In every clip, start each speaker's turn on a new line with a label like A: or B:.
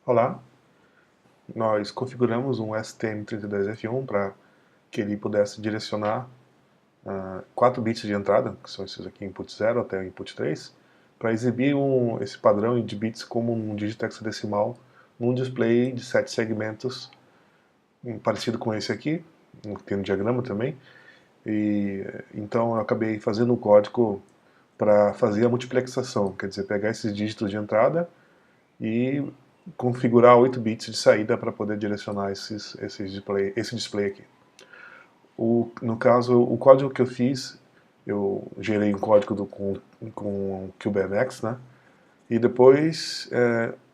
A: Olá, nós configuramos um STM32F1 para que ele pudesse direcionar 4 bits de entrada, que são esses aqui, input 0 até o input 3, para exibir esse padrão de bits como um dígito hexadecimal num display de 7 segmentos, parecido com esse aqui, tem no diagrama também. Então eu acabei fazendo um código para fazer a multiplexação, quer dizer, pegar esses dígitos de entrada e configurar 8 bits de saída para poder direcionar esse display aqui. No caso, o código que eu fiz, eu gerei um código com CubeMX, né? E depois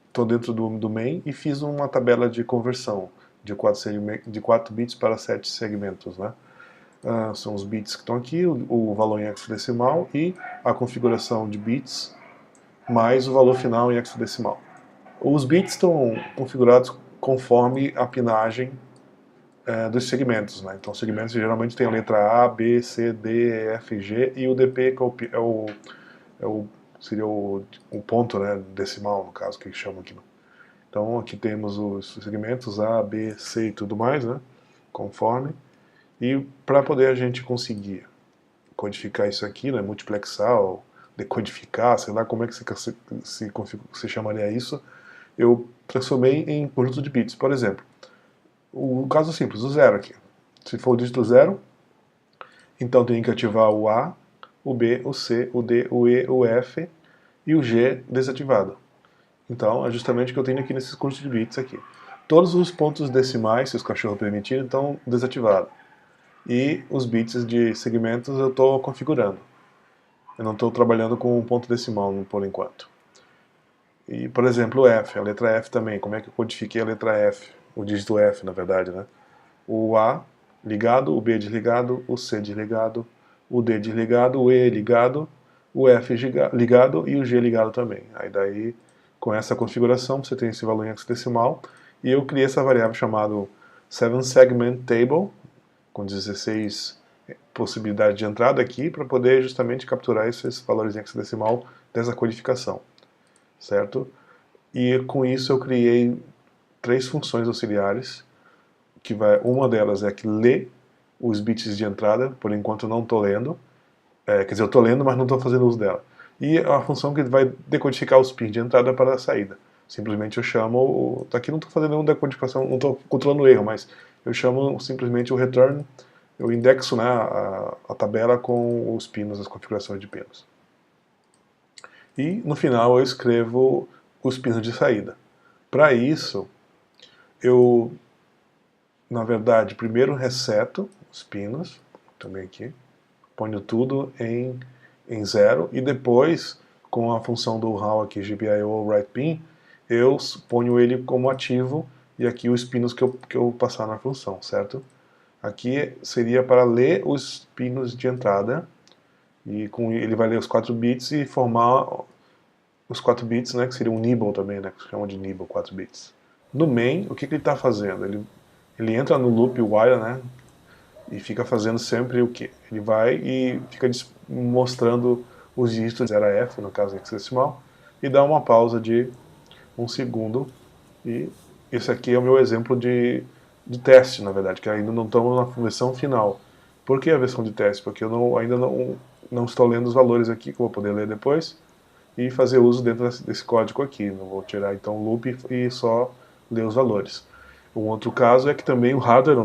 A: estou dentro do main e fiz uma tabela de conversão de 4 bits para 7 segmentos, né? São os bits que estão aqui, o valor em hexadecimal e a configuração de bits mais o valor final em hexadecimal. Os bits estão configurados conforme a pinagem dos segmentos, né? Então, os segmentos geralmente tem a letra A, B, C, D, E, F, G e o DP, que seria o ponto, né, decimal, no caso, que chama aqui. Então, aqui temos os segmentos A, B, C e tudo mais, né? Conforme. E para poder a gente conseguir codificar isso aqui, né, multiplexar ou decodificar, sei lá como é que se chamaria isso, eu transformei em conjunto de bits. Por exemplo, o caso simples, o zero aqui. Se for o dígito zero, então tem que ativar o A, o B, o C, o D, o E, o F e o G desativado. Então é justamente o que eu tenho aqui nesses conjuntos de bits aqui. Todos os pontos decimais, se os cachorros permitirem, estão desativados. E os bits de segmentos eu estou configurando. Eu não estou trabalhando com um ponto decimal por enquanto. E, por exemplo, o F, a letra F também. Como é que eu codifiquei a letra F? O dígito F, na verdade, né? O A ligado, o B desligado, o C desligado, o D desligado, o E ligado, o F ligado e o G ligado também. Aí daí, com essa configuração, você tem esse valor em hexadecimal. E eu criei essa variável chamada 7 Segment Table, com 16 possibilidades de entrada aqui, para poder justamente capturar esses valores em hexadecimal dessa codificação, certo? E com isso eu criei 3 funções auxiliares, uma delas é que lê os bits de entrada, por enquanto eu não estou lendo, quer dizer, eu estou lendo, mas não estou fazendo uso dela. E a função que vai decodificar os pins de entrada para a saída. Simplesmente eu chamo, aqui não estou fazendo nenhuma decodificação, não estou controlando o erro, mas eu chamo simplesmente o return, eu indexo, né, a tabela com os pinos, as configurações de pinos. E no final eu escrevo os pinos de saída. Para isso, eu, na verdade, primeiro reseto os pinos, também aqui, ponho tudo em zero e depois, com a função do HAL aqui, GPIO WritePin, eu ponho ele como ativo e aqui os pinos que eu passar na função, certo? Aqui seria para ler os pinos de entrada e ele vai ler os 4 bits e formar os 4 bits, né, que seria um nibble também, né, que se chama de nibble, 4 bits. No main, o que ele está fazendo? Ele entra no loop while, né, e fica fazendo sempre o que? Ele vai e fica mostrando os dígitos de 0 a F, no caso hexadecimal, e dá uma pausa de 1 segundo. E esse aqui é o meu exemplo de teste, na verdade, que ainda não estamos na versão final. Por que a versão de teste? Porque eu ainda não estou lendo os valores aqui, que eu vou poder ler depois, e fazer uso dentro desse código aqui. Não vou tirar então o loop e só ler os valores. Um outro caso é que também o hardware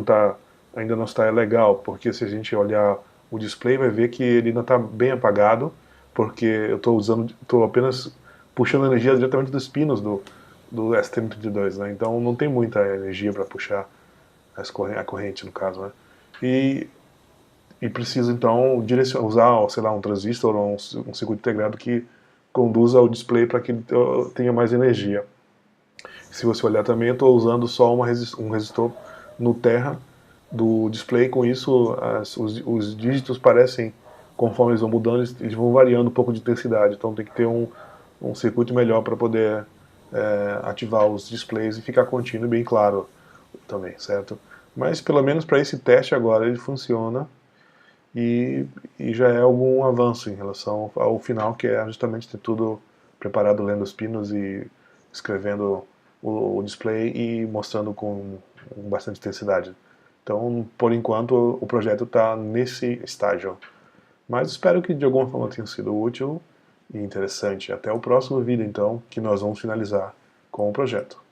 A: ainda não está legal, porque se a gente olhar o display vai ver que ele ainda está bem apagado, porque eu estou apenas puxando energia diretamente dos pinos do STM32, né? Então não tem muita energia para puxar a corrente no caso, né? E preciso então usar, sei lá, um transistor ou um circuito integrado que conduza o display para que ele tenha mais energia. Se você olhar também, eu estou usando só um resistor no terra do display, com isso os dígitos parecem, conforme eles vão mudando, eles vão variando um pouco de intensidade, então tem que ter um circuito melhor para poder ativar os displays e ficar contínuo e bem claro também, certo? Mas pelo menos para esse teste agora ele funciona e, e já é algum avanço em relação ao final, que é justamente ter tudo preparado lendo os pinos e escrevendo o display e mostrando com bastante intensidade. Então, por enquanto, o projeto está nesse estágio. Mas espero que de alguma forma tenha sido útil e interessante. Até o próximo vídeo, então, que nós vamos finalizar com o projeto.